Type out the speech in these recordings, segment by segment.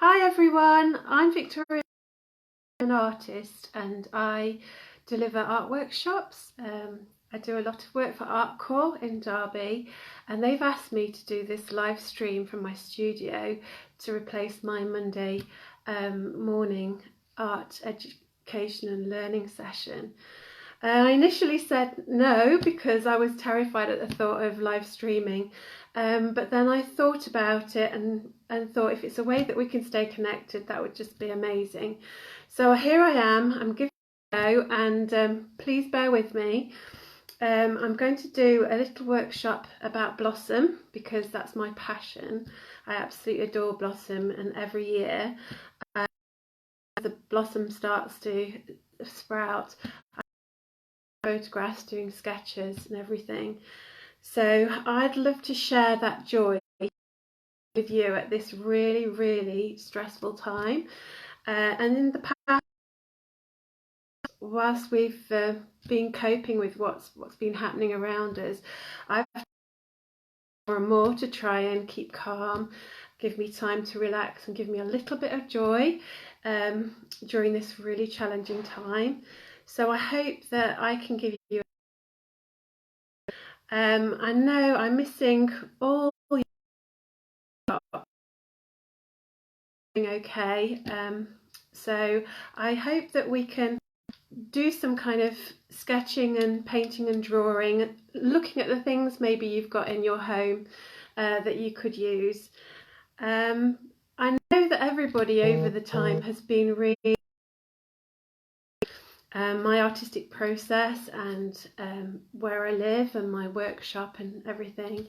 Hi everyone, I'm Victoria, I'm an artist and I deliver art workshops. I do a lot of work for Artcore in Derby and they've asked me to do this live stream from my studio to replace my Monday morning art education and learning session. I initially said no because I was terrified at the thought of live streaming, but then I thought about it and thought if it's a way that we can stay connected, that would just be amazing. So here I am, I'm giving it a go, and please bear with me. I'm going to do a little workshop about blossom because that's my passion. I absolutely adore blossom, and every year the blossom starts to sprout, photographs, doing sketches and everything. So I'd love to share that joy with you at this really stressful time. And in the past, whilst we've been coping with what's been happening around us, I've more and more to try and keep calm, give me time to relax and give me a little bit of joy during this really challenging time. So I hope that I can give you I know I'm missing all okay, so I hope that we can do some kind of sketching and painting and drawing, looking at the things maybe you've got in your home that you could use. I know that everybody over the time has been really my artistic process and where I live and my workshop and everything.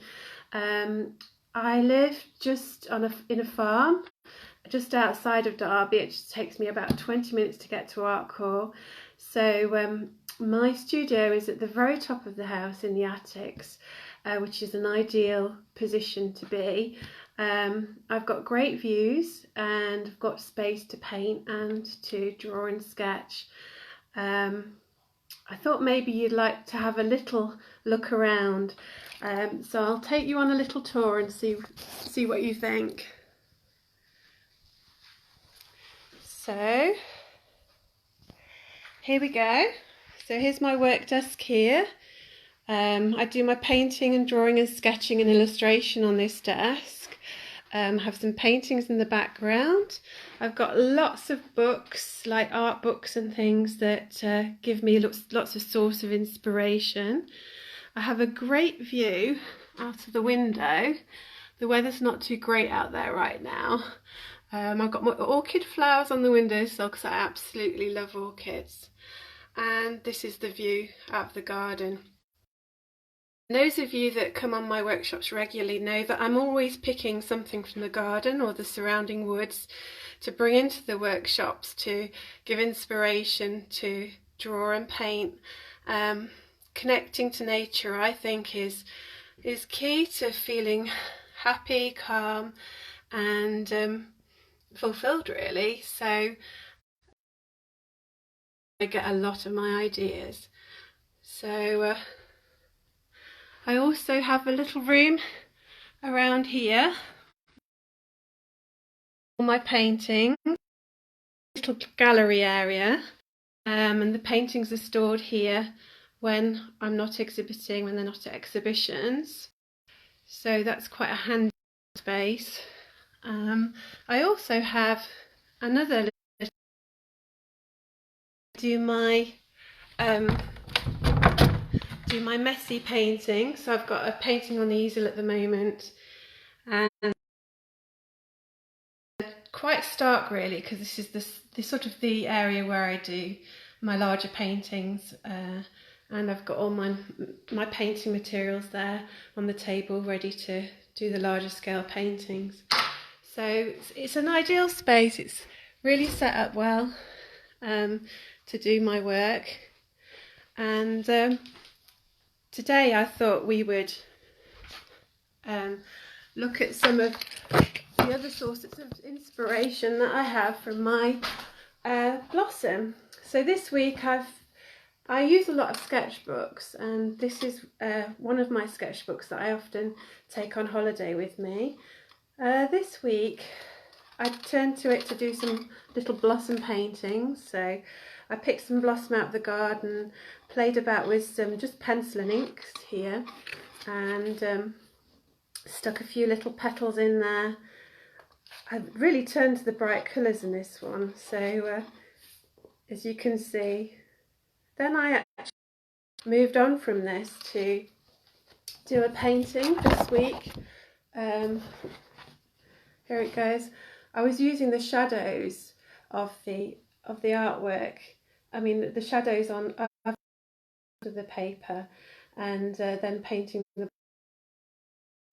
I live just in a farm just outside of Derby. It just takes me about 20 minutes to get to Artcore. So my studio is at the very top of the house in the attics, which is an ideal position to be. I've got great views and I've got space to paint and to draw and sketch. I thought maybe you'd like to have a little look around, so I'll take you on a little tour and see what you think. So here we go. So here's my work desk here. I do my painting and drawing and sketching and illustration on this desk. Have some paintings in the background. I've got lots of books, like art books and things that give me lots of source of inspiration. I have a great view out of the window. The weather's not too great out there right now. I've got my orchid flowers on the windowsill because I absolutely love orchids. And this is the view out of the garden. Those of you that come on my workshops regularly know that I'm always picking something from the garden or the surrounding woods to bring into the workshops to give inspiration to draw and paint. Connecting to nature, I think, is key to feeling happy, calm and fulfilled, really. So I get a lot of my ideas. So I also have a little room around here for my painting, little gallery area, and the paintings are stored here when I'm not exhibiting, when they're not at exhibitions. So that's quite a handy space. I also have another little, do my messy painting. So I've got a painting on the easel at the moment, and quite stark really, because this is this sort of the area where I do my larger paintings, and I've got all my painting materials there on the table ready to do the larger scale paintings. So it's an ideal space. It's really set up well to do my work. And today I thought we would look at some of the other sources of inspiration that I have from my blossom. So this week I use a lot of sketchbooks, and this is one of my sketchbooks that I often take on holiday with me. This week I turned to it to do some little blossom paintings. So I picked some blossom out of the garden, played about with some just pencil and inks here, and stuck a few little petals in there. I really turned to the bright colours in this one, so as you can see. Then I actually moved on from this to do a painting this week. Here it goes. I was using the shadows of the artwork. I mean the shadows on the paper, and then painting the.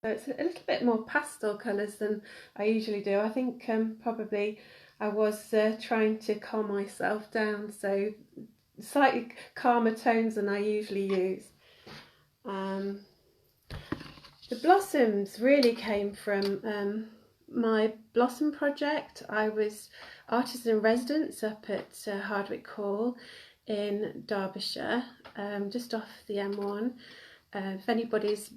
So it's a little bit more pastel colours than I usually do. I think probably I was trying to calm myself down, so slightly calmer tones than I usually use. The blossoms really came from my blossom project. I was artist in residence up at Hardwick Hall in Derbyshire, just off the M1. If anybody's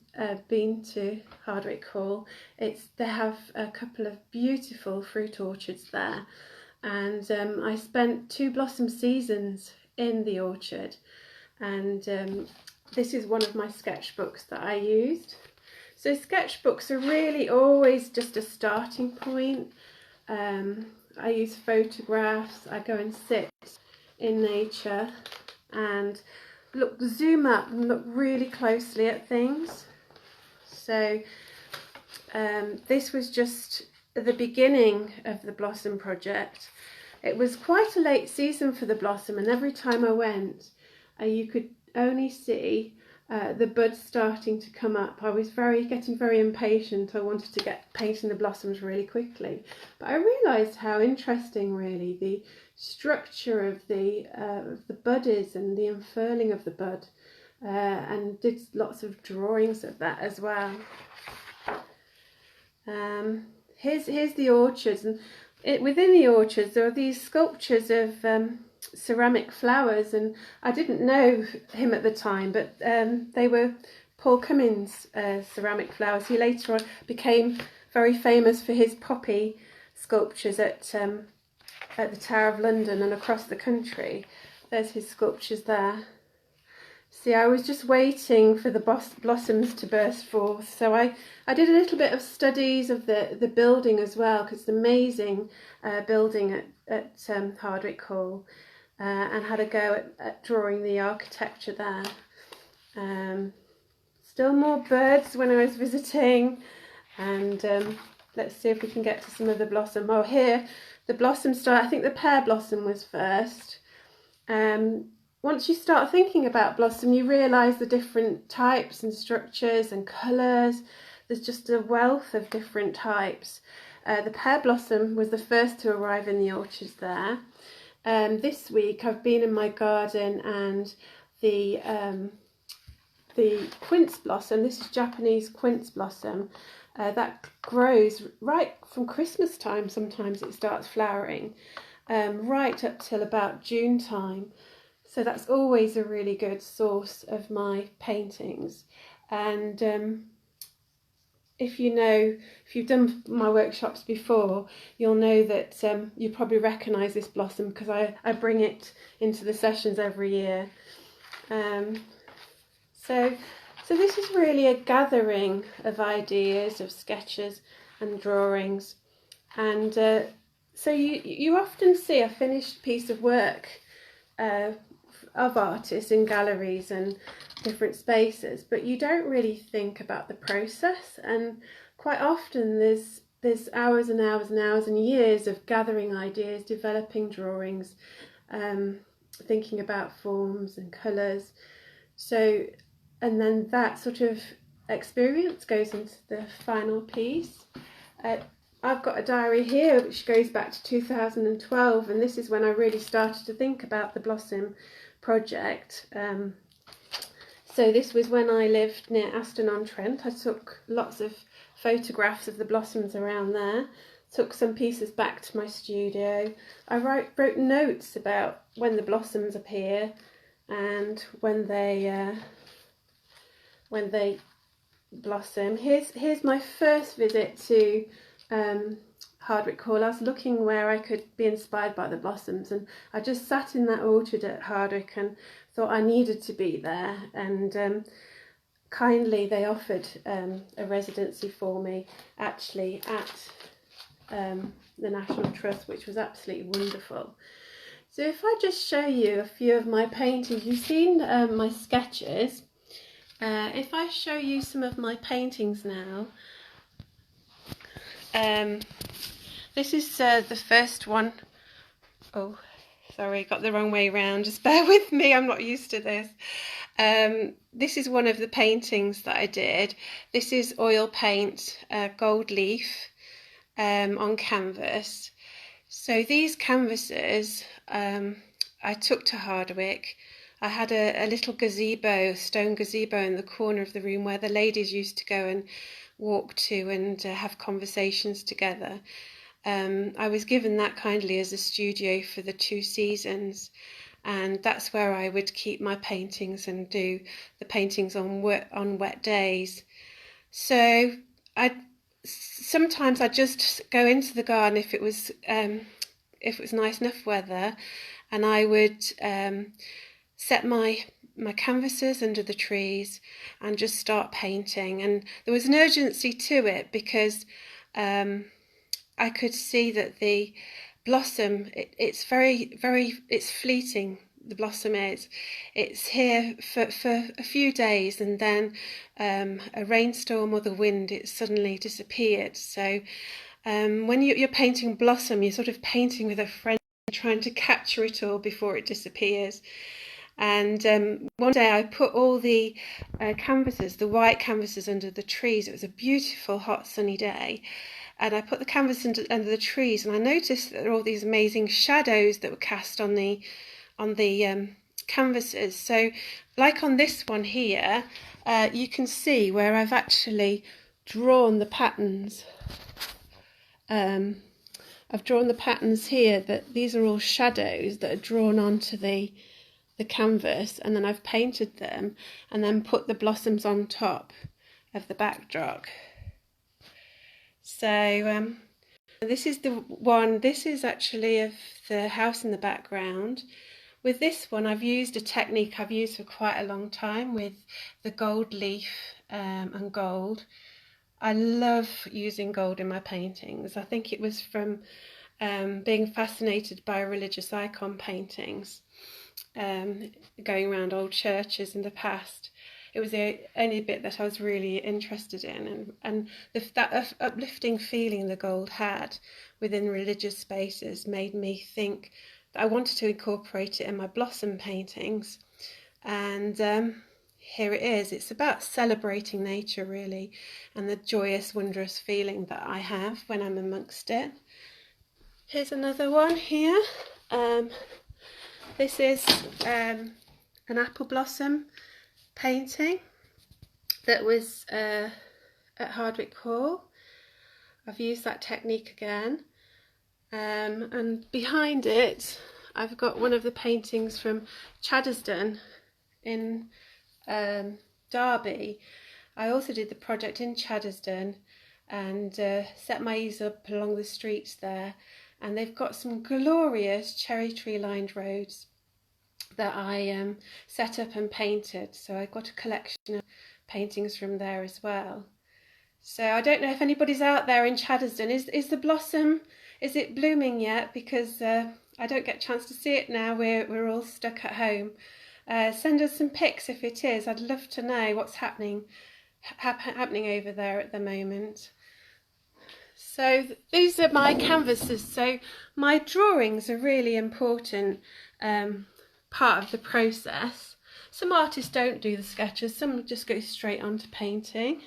been to Hardwick Hall, they have a couple of beautiful fruit orchards there, and I spent 2 blossom seasons in the orchard, and this is one of my sketchbooks that I used. So sketchbooks are really always just a starting point. I use photographs. I go and sit in nature and zoom up and look really closely at things. So this was just the beginning of the blossom project. It was quite a late season for the blossom, and every time I went you could only see the buds starting to come up. I was getting very impatient. I wanted to get painting the blossoms really quickly, but I realised how interesting really the structure of the bud is, and the unfurling of the bud, and did lots of drawings of that as well. Here's the orchards, and within the orchards there are these sculptures of ceramic flowers, and I didn't know him at the time, but they were Paul Cummins' ceramic flowers. He later on became very famous for his poppy sculptures at the Tower of London and across the country. There's his sculptures there. See, I was just waiting for the blossoms to burst forth, so I did a little bit of studies of the building as well, because it's an amazing building at Hardwick Hall, and had a go at drawing the architecture there. Still more birds when I was visiting, and let's see if we can get to some of the blossom. Oh, here the blossom start. I think the pear blossom was first. Once you start thinking about blossom, you realise the different types and structures and colours. There's just a wealth of different types. The pear blossom was the first to arrive in the orchards there. This week I've been in my garden, and the quince blossom, this is Japanese quince blossom, that grows right from Christmas time. Sometimes it starts flowering, right up till about June time. So that's always a really good source of my paintings. And if you've done my workshops before, you'll know that you probably recognise this blossom, because I bring it into the sessions every year. So this is really a gathering of ideas, of sketches and drawings. And so you often see a finished piece of work of artists in galleries and different spaces, but you don't really think about the process, and quite often there's hours and hours and hours and years of gathering ideas, developing drawings, thinking about forms and colours. So, and then that sort of experience goes into the final piece. I've got a diary here which goes back to 2012, and this is when I really started to think about the blossom project. So this was when I lived near Aston-on-Trent. I took lots of photographs of the blossoms around there, took some pieces back to my studio. I wrote notes about when the blossoms appear and when they blossom. Here's my first visit to Hardwick Hall, I was looking where I could be inspired by the blossoms, and I just sat in that orchard at Hardwick and thought I needed to be there, and kindly they offered a residency for me actually at the National Trust, which was absolutely wonderful. So if I just show you a few of my paintings, you've seen my sketches. If I show you some of my paintings now, this is the first one. Oh, sorry, got the wrong way around. Just bear with me, I'm not used to this. This is one of the paintings that I did. This is oil paint, gold leaf on canvas. So these canvases I took to Hardwick. I had a little gazebo, stone gazebo in the corner of the room where the ladies used to go and walk to and have conversations together. I was given that kindly as a studio for the 2 seasons, and that's where I would keep my paintings and do the paintings on wet days. So sometimes I'd just go into the garden if it was nice enough weather, and I would set my canvases under the trees and just start painting. And there was an urgency to it because I could see that the blossom, it's fleeting. The blossom is. It's here for a few days, and then a rainstorm or the wind, it suddenly disappeared. So when you're painting blossom, you're sort of painting with a friend, trying to capture it all before it disappears. And one day I put all the canvases, the white canvases, under the trees. It was a beautiful hot sunny day, and I put the canvas under the trees, and I noticed that there were all these amazing shadows that were cast on the canvases. So like on this one here, you can see where I've actually drawn the patterns. I've drawn the patterns here, that these are all shadows that are drawn onto the canvas, and then I've painted them and then put the blossoms on top of the backdrop. So this is the one, this is actually of the house in the background. With this one, I've used a technique I've used for quite a long time with the gold leaf and gold. I love using gold in my paintings. I think it was from being fascinated by religious icon paintings, going around old churches in the past. It was the only bit that I was really interested in, and that uplifting feeling the gold had within religious spaces made me think that I wanted to incorporate it in my blossom paintings. And here it is. It's about celebrating nature, really, and the joyous, wondrous feeling that I have when I'm amongst it. Here's another one here. This is an apple blossom painting that was at Hardwick Hall. I've used that technique again, and behind it I've got one of the paintings from Chaddesden in Derby. I also did the project in Chaddesden and set my ease up along the streets there, and they've got some glorious cherry tree lined roads that I set up and painted. So I got a collection of paintings from there as well. So I don't know if anybody's out there in Chaddesden. Is the blossom, is it blooming yet? Because I don't get a chance to see it now. We're all stuck at home. Send us some pics if it is. I'd love to know what's happening over there at the moment. So these are my canvases. So my drawings are really important part of the process. Some artists don't do the sketches, some just go straight on to painting.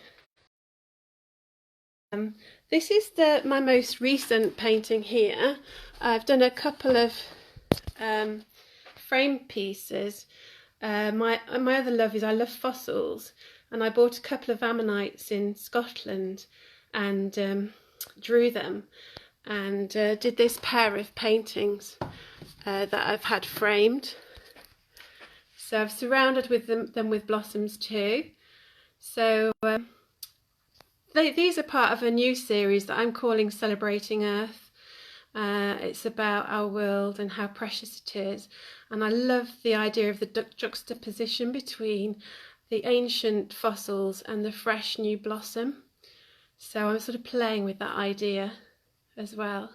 This is my most recent painting here. I've done a couple of frame pieces. My other love is I love fossils, and I bought a couple of ammonites in Scotland and drew them, and did this pair of paintings that I've had framed. So I've surrounded with them with blossoms too. So these are part of a new series that I'm calling Celebrating Earth. It's about our world and how precious it is, and I love the idea of the juxtaposition between the ancient fossils and the fresh new blossom. So I'm sort of playing with that idea as well.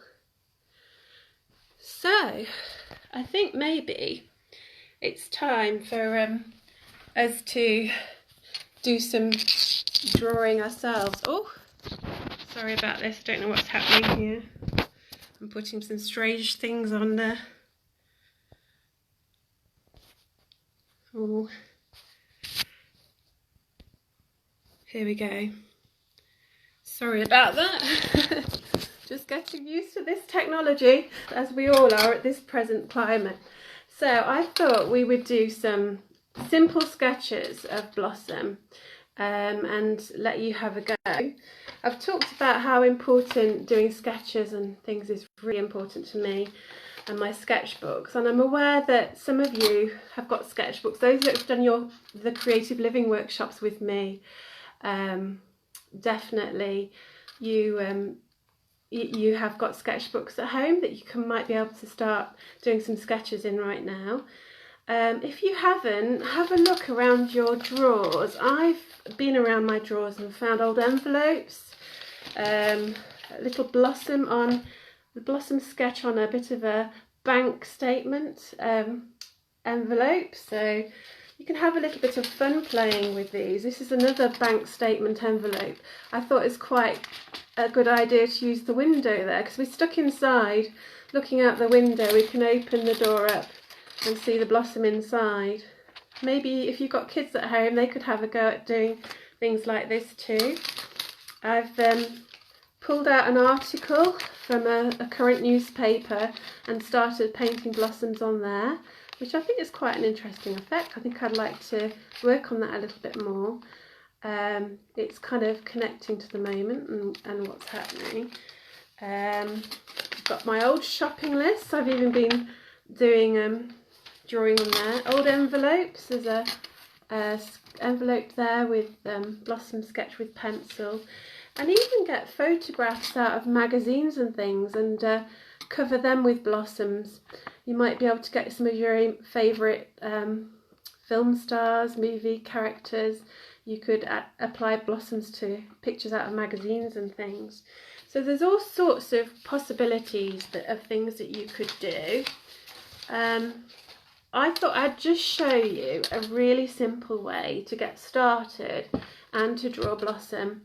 So I think maybe it's time for us to do some drawing ourselves. Oh, sorry about this, don't know what's happening here. I'm putting some strange things on there. Oh, here we go. Sorry about that. Just getting used to this technology, as we all are at this present climate. So I thought we would do some simple sketches of blossom and let you have a go. I've talked about how important doing sketches and things is really important to me and my sketchbooks, and I'm aware that some of you have got sketchbooks. Those that have done the creative living workshops with me, definitely you have got sketchbooks at home that you might be able to start doing some sketches in right now. If you haven't, have a look around your drawers. I've been around my drawers and found old envelopes, a little blossom on the blossom sketch on a bit of a bank statement envelope, so you can have a little bit of fun playing with these. This is another bank statement envelope. I thought it's quite a good idea to use the window there, because we're stuck inside looking out the window. We can open the door up and see the blossom inside. Maybe if you've got kids at home, they could have a go at doing things like this too. I've pulled out an article from a current newspaper and started painting blossoms on there, which I think is quite an interesting effect. I think I'd like to work on that a little bit more. It's kind of connecting to the moment and what's happening. I've got my old shopping list. I've even been doing drawing on there. Old envelopes. There's a envelope there with blossom sketch with pencil, and even get photographs out of magazines and things and cover them with blossoms. You might be able to get some of your favourite film stars, movie characters. You could apply blossoms to pictures out of magazines and things. So there's all sorts of possibilities of things that you could do. I thought I'd just show you a really simple way to get started and to draw blossom.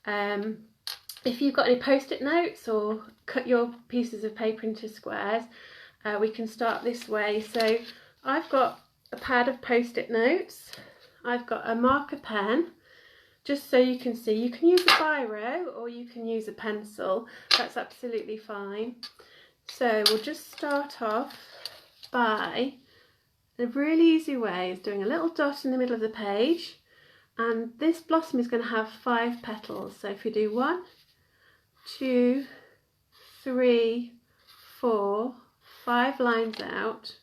If you've got any post-it notes or cut your pieces of paper into squares, we can start this way. So I've got a pad of post-it notes. I've got a marker pen, just so you can see. You can use a biro or you can use a pencil. That's absolutely fine. So we'll just start off by, a really easy way is doing a little dot in the middle of the page, and this blossom is going to have 5 petals. So if you do 1, 2, 3, 4, 5 lines out,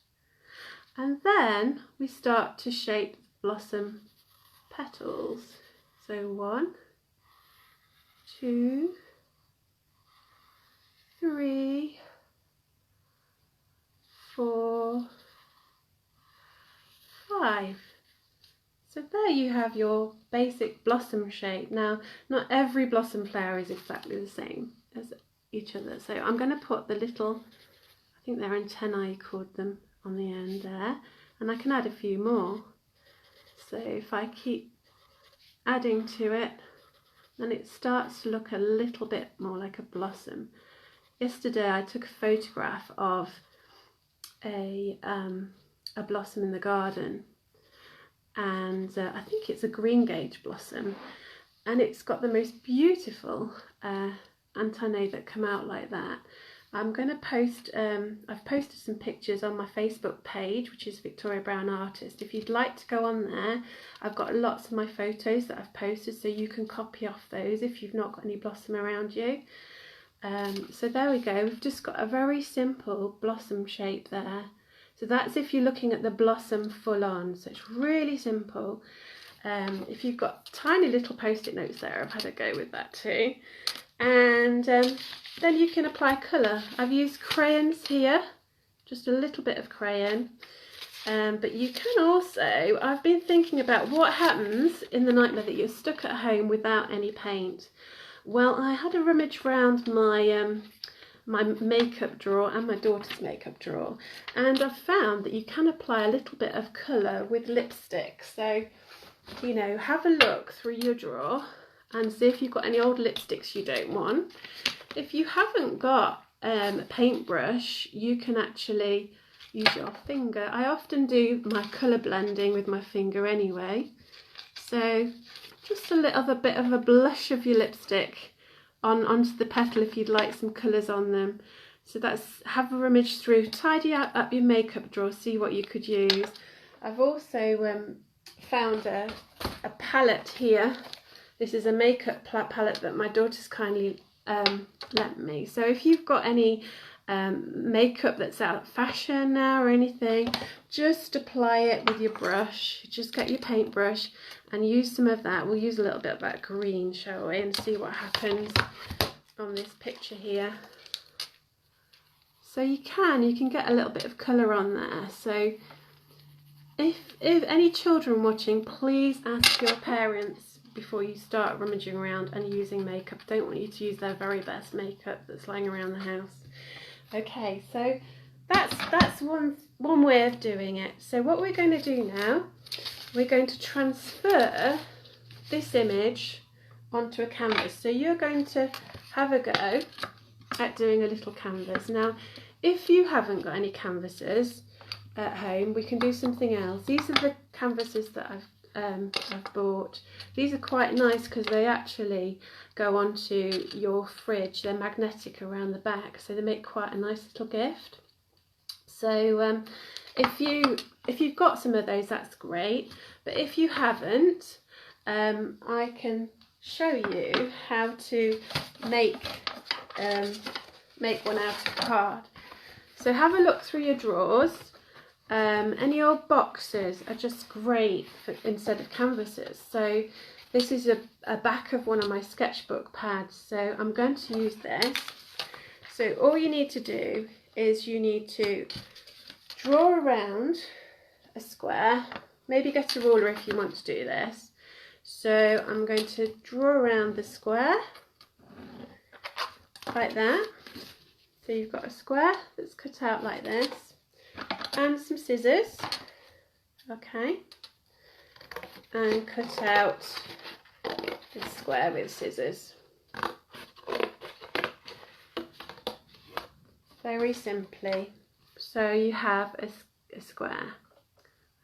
and then we start to shape blossom petals. So 1, 2, 3, 4, 5. So there you have your basic blossom shape. Now, not every blossom flower is exactly the same as each other. So I'm going to put the little, I think they're antennae, you called them, on the end there. And I can add a few more. So if I keep adding to it, then it starts to look a little bit more like a blossom. Yesterday I took a photograph of a blossom in the garden, and I think it's a green gage blossom, and it's got the most beautiful antennae that come out like that. I'm going to post, I've posted some pictures on my Facebook page, which is Victoria Brown Artist. If you'd like to go on there, I've got lots of my photos that I've posted, so you can copy off those if you've not got any blossom around you. So there we go, we've just got a very simple blossom shape there. So that's if you're looking at the blossom full on, so it's really simple. If you've got tiny little post-it notes there, I've had a go with that too. And then you can apply colour. I've used crayons here, just a little bit of crayon. But you can also, I've been thinking about what happens in the nightmare that you're stuck at home without any paint. Well, I had a rummage around my my makeup drawer and my daughter's makeup drawer, and I've found that you can apply a little bit of colour with lipstick. So, you know, have a look through your drawer and see if you've got any old lipsticks you don't want. If you haven't got a paintbrush, you can actually use your finger. I often do my colour blending with my finger anyway. So just a little bit of a blush of your lipstick onto the petal if you'd like some colours on them. So that's, have a rummage through, tidy up your makeup drawer, see what you could use. I've also found a palette here. This is a makeup palette that my daughter's kindly lent me. So if you've got any makeup that's out of fashion now or anything, just apply it with your brush. Just get your paintbrush and use some of that. We'll use a little bit of that green, shall we, and see what happens on this picture here. So you can get a little bit of colour on there. So if any children watching, please ask your parents before you start rummaging around and using makeup. I don't want you to use their very best makeup that's lying around the house. Okay, so that's one way of doing it. So what we're going to do now, we're going to transfer this image onto a canvas. So you're going to have a go at doing a little canvas. Now, if you haven't got any canvases at home, we can do something else. These are the canvases that I've bought. These are quite nice because they actually go onto your fridge. They're magnetic around the back, so they make quite a nice little gift. So if you've got some of those, that's great. But if you haven't, I can show you how to make one out of card. So have a look through your drawers. Any old boxes are just great instead of canvases. So this is a back of one of my sketchbook pads, so I'm going to use this. So all you need to do is you need to draw around a square, maybe get a ruler if you want to do this. So I'm going to draw around the square like that. So you've got a square that's cut out like this, and some scissors, okay, and cut out the square with scissors. Very simply. So you have a square,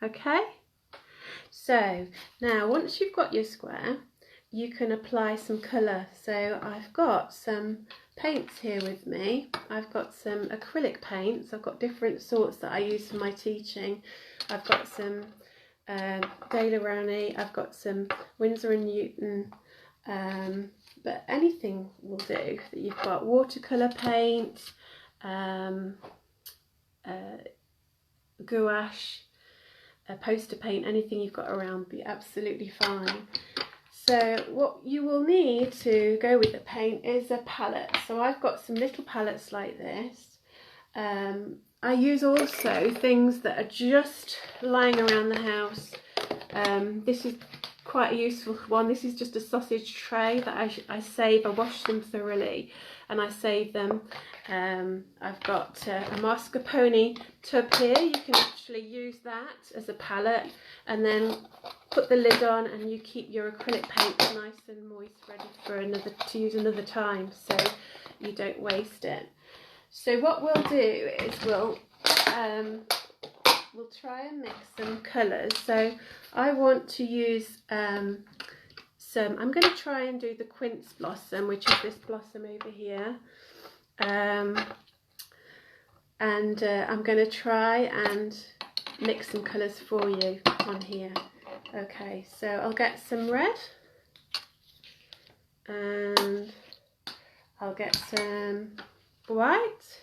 okay. So now once you've got your square, you can apply some colour. So I've got some paints here with me. I've got some acrylic paints. I've got different sorts that I use for my teaching. I've got some Daler-Rowney, I've got some Winsor & Newton, but anything will do that you've got. Watercolour paint, gouache, poster paint, anything you've got around will be absolutely fine. So what you will need to go with the paint is a palette. So I've got some little palettes like this. I use also things that are just lying around the house. This is quite a useful one. This is just a sausage tray that I save. I wash them thoroughly and I save them. I've got a mascarpone tub here. You can actually use that as a palette and then put the lid on, and you keep your acrylic paint nice and moist, ready for to use another time, so you don't waste it. So what we'll do is we'll try and mix some colours. So I want to use I'm going to try and do the quince blossom, which is this blossom over here. And I'm going to try and mix some colours for you on here. Okay, so I'll get some red and I'll get some white,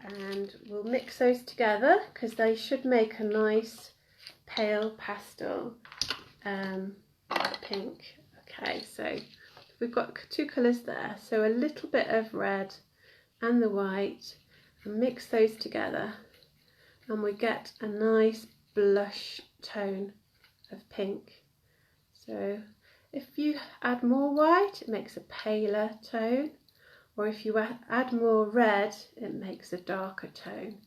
and we'll mix those together because they should make a nice pale pastel pink. Okay, so we've got two colours there, so a little bit of red and the white, and mix those together and we get a nice blush tone of pink. So if you add more white, it makes a paler tone, or if you add more red, it makes a darker tone.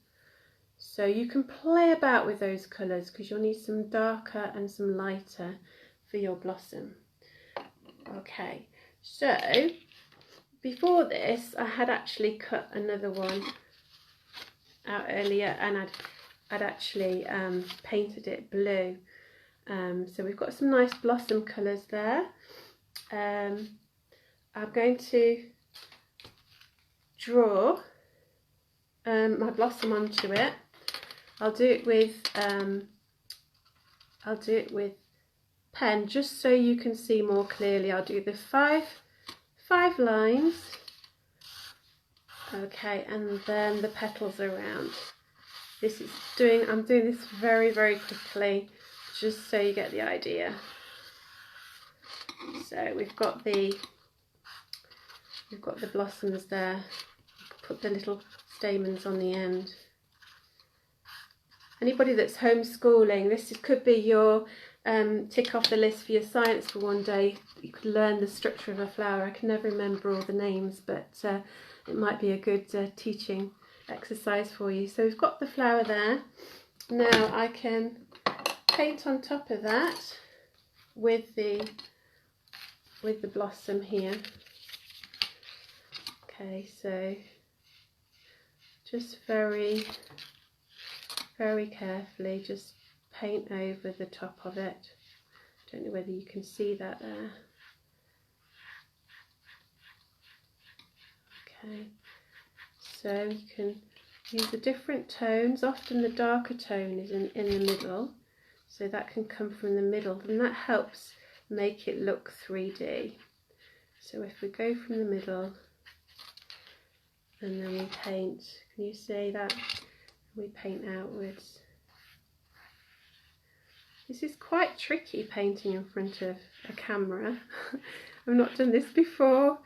So you can play about with those colours because you'll need some darker and some lighter for your blossom. Okay, so before this I had actually cut another one out earlier, and I'd actually painted it blue. So we've got some nice blossom colours there. I'm going to draw my blossom onto it. I'll do it with pen just so you can see more clearly. I'll do the five lines. Okay, and then the petals around. I'm doing this very, very quickly, just so you get the idea. So we've got the blossoms there. Put the little stamens on the end. Anybody that's homeschooling, this could be your tick off the list for your science for one day. You could learn the structure of a flower. I can never remember all the names, but it might be a good teaching exercise for you. So we've got the flower there. Now I can paint on top of that with the blossom here. Okay, so just very, very carefully just paint over the top of it. Don't know whether you can see that there. Okay, so you can use the different tones. Often the darker tone is in the middle, so that can come from the middle, and that helps make it look 3D. So if we go from the middle and then we paint, can you see that? We paint outwards. This is quite tricky, painting in front of a camera. I've not done this before,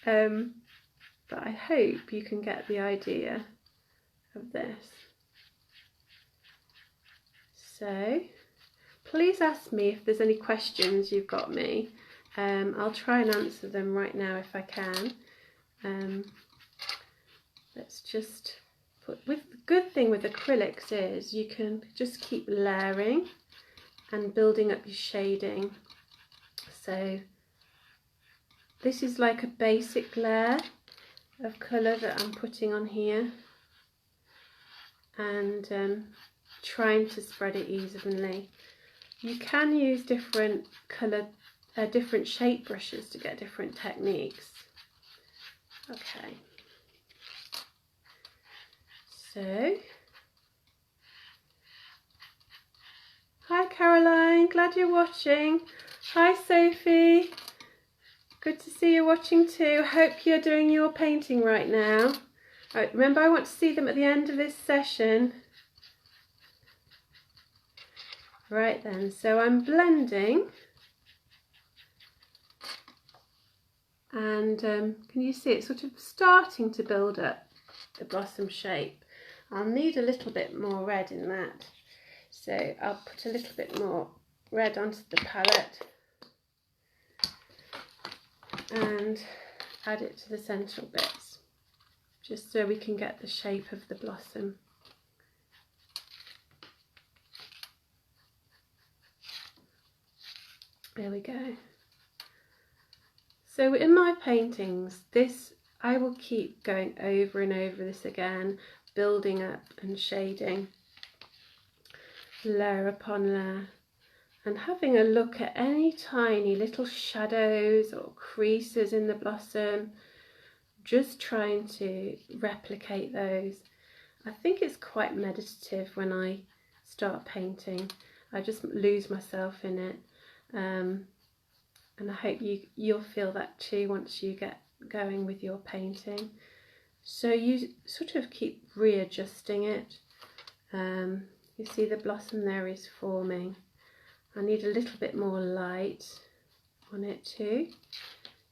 but I hope you can get the idea of this. So please ask me if there's any questions you've got me. I'll try and answer them right now if I can. Let's just the good thing with acrylics is you can just keep layering and building up your shading. So this is like a basic layer of colour that I'm putting on here, and trying to spread it evenly. You can use different different shape brushes to get different techniques. Okay. So, hi Caroline, glad you're watching. Hi Sophie, good to see you watching too. Hope you're doing your painting right now. Right, remember, I want to see them at the end of this session. Right then, so I'm blending, and can you see it's sort of starting to build up the blossom shape. I'll need a little bit more red in that, so I'll put a little bit more red onto the palette and add it to the central bits, just so we can get the shape of the blossom. There we go. So in my paintings, I will keep going over and over this again, building up and shading, layer upon layer, and having a look at any tiny little shadows or creases in the blossom, just trying to replicate those. I think it's quite meditative when I start painting. I just lose myself in it. And I hope you'll feel that too once you get going with your painting. So you sort of keep readjusting it. You see the blossom there is forming. I need a little bit more light on it too.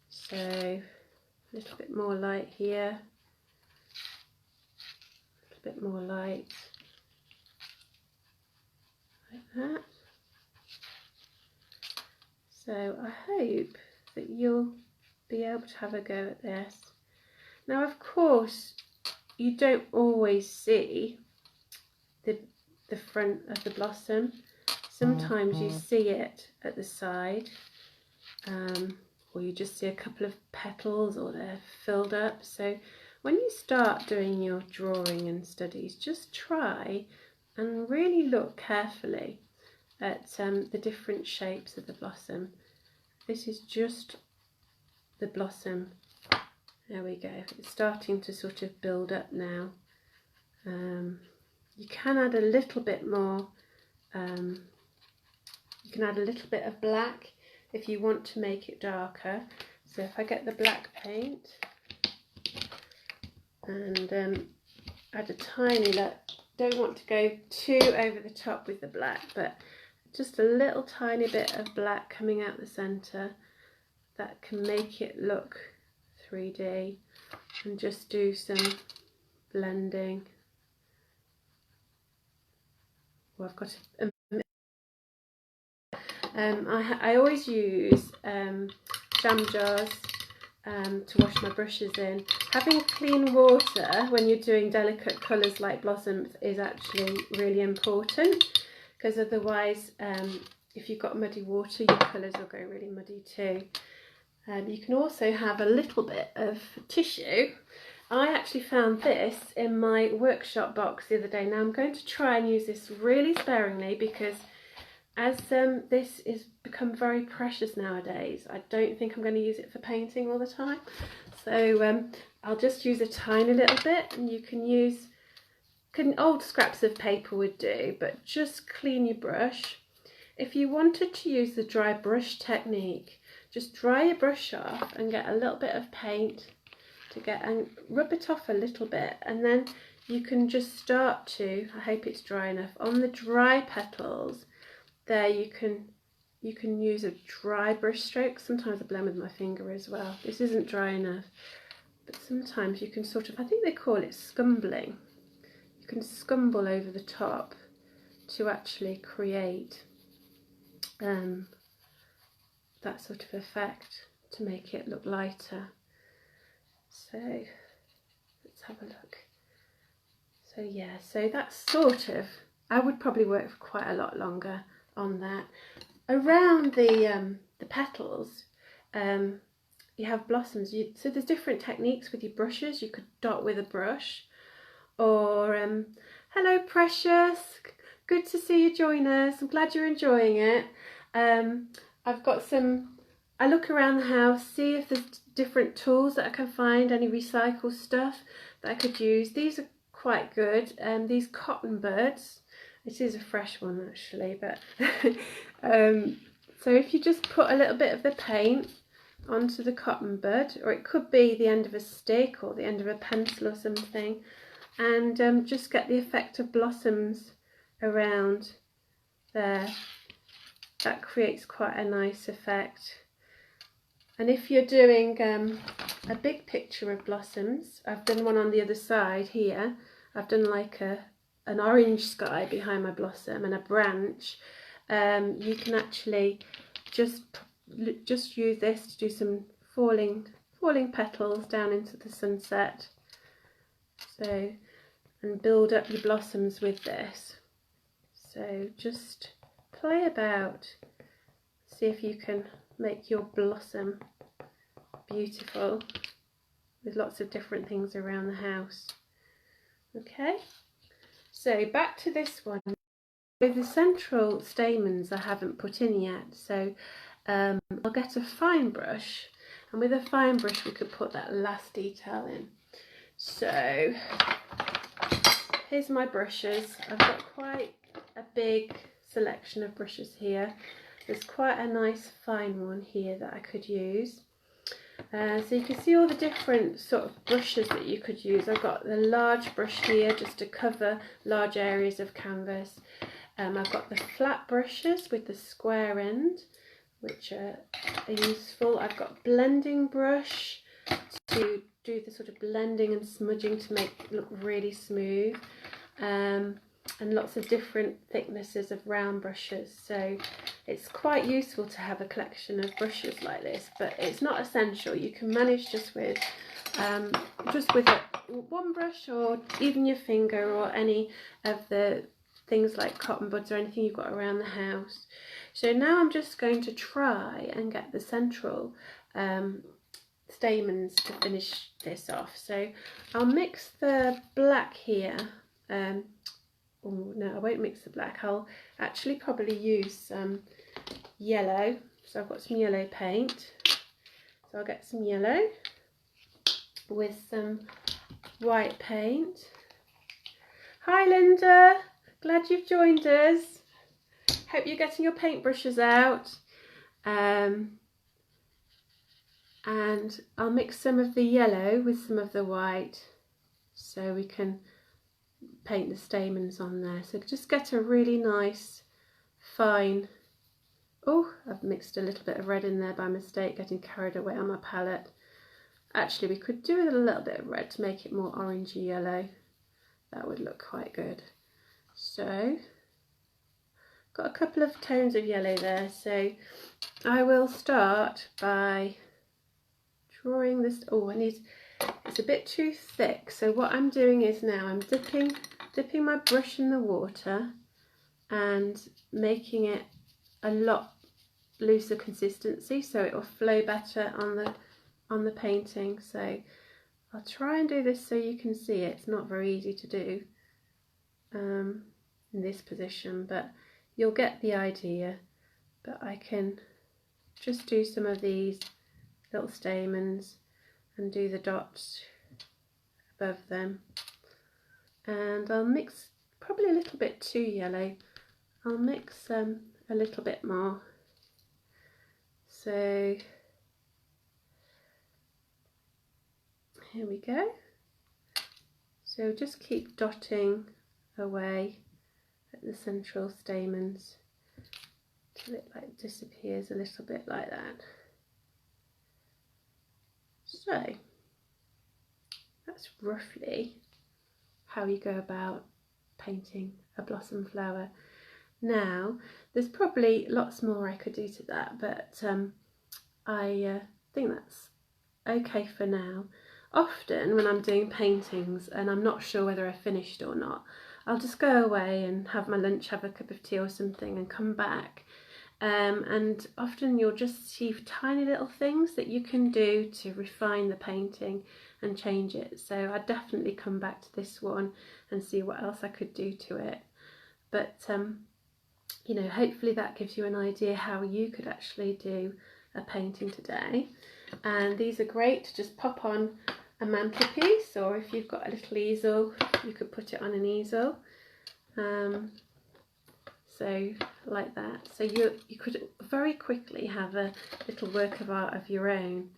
So a little bit more light here, a little bit more light like that. So I hope that you'll be able to have a go at this. Now of course you don't always see the front of the blossom. Sometimes you see it at the side, or you just see a couple of petals, or they're filled up. So when you start doing your drawing and studies, just try and really look carefully at the different shapes of the blossom. This is just the blossom. There we go. It's starting to sort of build up now. You can add a little bit more. You can add a little bit of black if you want to make it darker. So if I get the black paint and add a tiny look, don't want to go too over the top with the black, but just a little tiny bit of black coming out the centre, that can make it look 3D, and just do some blending. Well, I've got I always use jam jars to wash my brushes in. Having clean water when you're doing delicate colours like blossoms is actually really important, because otherwise if you've got muddy water, your colours will go really muddy too. You can also have a little bit of tissue. I actually found this in my workshop box the other day. Now I'm going to try and use this really sparingly, because as this is become very precious nowadays, I don't think I'm going to use it for painting all the time. So I'll just use a tiny little bit, and you can use, old scraps of paper would do, but just clean your brush. If you wanted to use the dry brush technique, just dry your brush off and get a little bit of paint and rub it off a little bit, and then you can just start to, I hope it's dry enough, on the dry petals there you can use a dry brush stroke. Sometimes I blend with my finger as well. This isn't dry enough, but sometimes you can sort of, I think they call it scumbling. You can scumble over the top to actually create that sort of effect to make it look lighter. So let's have a look. So yeah, so that's sort of, I would probably work for quite a lot longer on that. Around the petals, you have blossoms. So there's different techniques with your brushes. You could dot with a brush, or hello Precious, good to see you join us. I'm glad you're enjoying it. I've got some, I look around the house, see if there's different tools that I can find, any recycled stuff that I could use. These are quite good. These cotton buds, it is a fresh one actually, but so if you just put a little bit of the paint onto the cotton bud, or it could be the end of a stick or the end of a pencil or something, and just get the effect of blossoms around there, that creates quite a nice effect. And if you're doing a big picture of blossoms, I've done one on the other side here. I've done like an orange sky behind my blossom and a branch. You can actually just use this to do some falling petals down into the sunset. So, and build up your blossoms with this. So just play about, see if you can make your blossom beautiful with lots of different things around the house. Okay, so back to this one. With the central stamens I haven't put in yet, so I'll get a fine brush, and with a fine brush we could put that last detail in. So here's my brushes. I've got quite a big selection of brushes here. There's quite a nice fine one here that I could use. So you can see all the different sort of brushes that you could use. I've got the large brush here just to cover large areas of canvas. I've got the flat brushes with the square end, which are useful. I've got blending brush to do the sort of blending and smudging to make it look really smooth. And lots of different thicknesses of round brushes, so it's quite useful to have a collection of brushes like this, but it's not essential. You can manage just with one brush, or even your finger, or any of the things like cotton buds or anything you've got around the house. So now I'm just going to try and get the central stamens to finish this off. So I'll mix the black here. Oh no, I won't mix the black. I'll actually probably use some yellow. So I've got some yellow paint. So I'll get some yellow with some white paint. Hi Linda, glad you've joined us. Hope you're getting your paintbrushes out. And I'll mix some of the yellow with some of the white so we can paint the stamens on there. So just get a really nice fine, oh, I've mixed a little bit of red in there by mistake, getting carried away on my palette. Actually, we could do with a little bit of red to make it more orangey yellow. That would look quite good. So got a couple of tones of yellow there, so I will start by drawing this. Oh, it's a bit too thick, so what I'm doing is now I'm dipping my brush in the water and making it a lot looser consistency so it will flow better on the painting. So I'll try and do this so you can see it. It's not very easy to do in this position, but you'll get the idea. But I can just do some of these little stamens and do the dots above them, and I'll mix probably a little bit too yellow. I'll mix a little bit more. So here we go. So just keep dotting away at the central stamens till it like disappears a little bit like that. So that's roughly how you go about painting a blossom flower. Now there's probably lots more I could do to that, but I think that's okay for now. Often when I'm doing paintings and I'm not sure whether I've finished or not, I'll just go away and have my lunch, have a cup of tea or something, and come back. And often you'll just see tiny little things that you can do to refine the painting and change it. So I'd definitely come back to this one and see what else I could do to it. But you know, hopefully that gives you an idea how you could actually do a painting today. And these are great to just pop on a mantelpiece, or if you've got a little easel, you could put it on an easel. So like that. So you could very quickly have a little work of art of your own.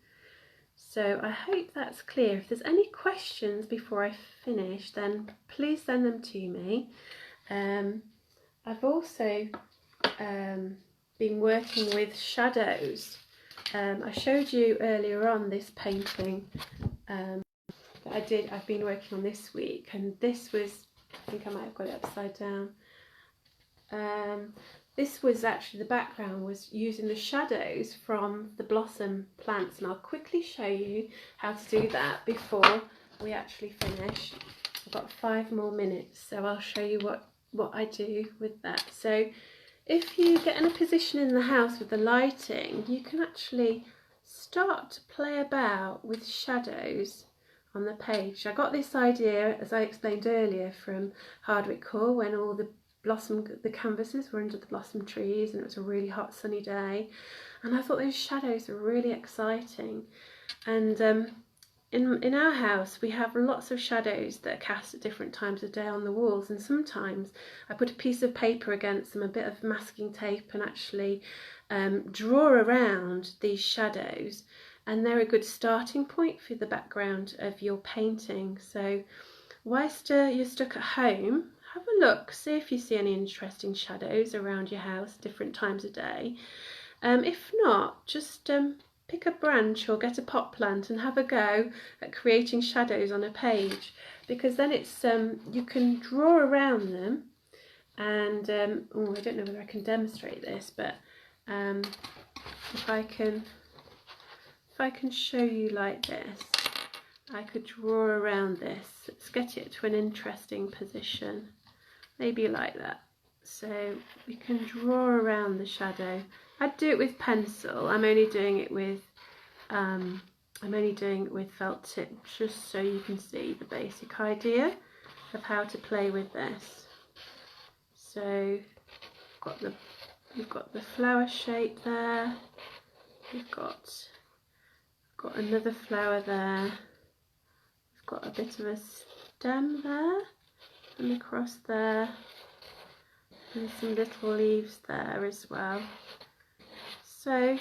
So I hope that's clear. If there's any questions before I finish, then please send them to me. I've also been working with shadows. I showed you earlier on this painting that I've been working on this week, and this was, I think I might have got it upside down. This was actually, the background was using the shadows from the blossom plants, and I'll quickly show you how to do that before we actually finish. I've got 5 more minutes, so I'll show you what I do with that. So if you get in a position in the house with the lighting, you can actually start to play about with shadows on the page. I got this idea, as I explained earlier, from Artcore, when all the canvases were under the blossom trees and it was a really hot sunny day, and I thought those shadows were really exciting. And in our house we have lots of shadows that are cast at different times of day on the walls, and sometimes I put a piece of paper against them, a bit of masking tape, and actually draw around these shadows and they're a good starting point for the background of your painting. So whilst you're stuck at home, have a look, see if you see any interesting shadows around your house different times of day. If not, just pick a branch or get a pot plant and have a go at creating shadows on a page, because then it's you can draw around them. And oh, I don't know whether I can demonstrate this, but if I can show you like this, I could draw around this. Let's get it to an interesting position, maybe like that. So we can draw around the shadow. I'd do it with pencil. I'm only doing it with felt tip, just so you can see the basic idea of how to play with this. So we've got the flower shape there. We've got another flower there. We've got a bit of a stem there and across there, and some little leaves there as well. So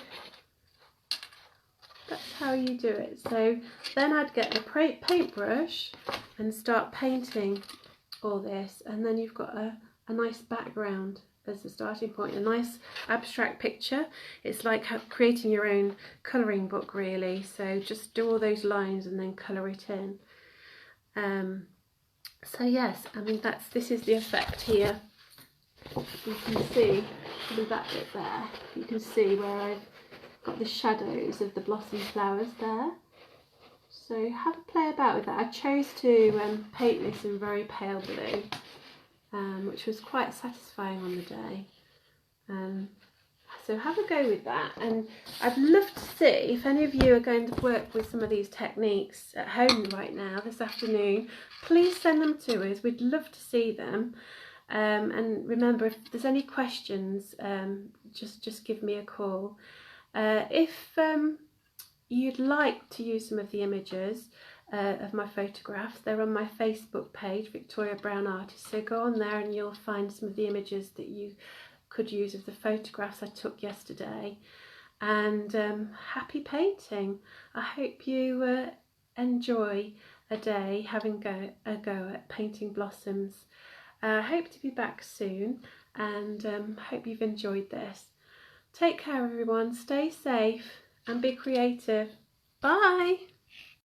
that's how you do it. So then I'd get the paintbrush and start painting all this, and then you've got a nice background as the starting point, a nice abstract picture. It's like creating your own colouring book, really. So just do all those lines and then colour it in. So yes, I mean this is the effect here. You can see the back bit there. You can see where I've got the shadows of the blossom flowers there. So have a play about with that. I chose to paint this in very pale blue, which was quite satisfying on the day. So have a go with that, and I'd love to see if any of you are going to work with some of these techniques at home right now this afternoon. Please send them to us. We'd love to see them. And remember, if there's any questions, just give me a call. If you'd like to use some of the images of my photographs, they're on my Facebook page, Victoria Brown Artist. So go on there and you'll find some of the images that you could use of the photographs I took yesterday. And happy painting. I hope you enjoy a day having a go at painting blossoms. I hope to be back soon, and hope you've enjoyed this. Take care everyone, stay safe and be creative. Bye!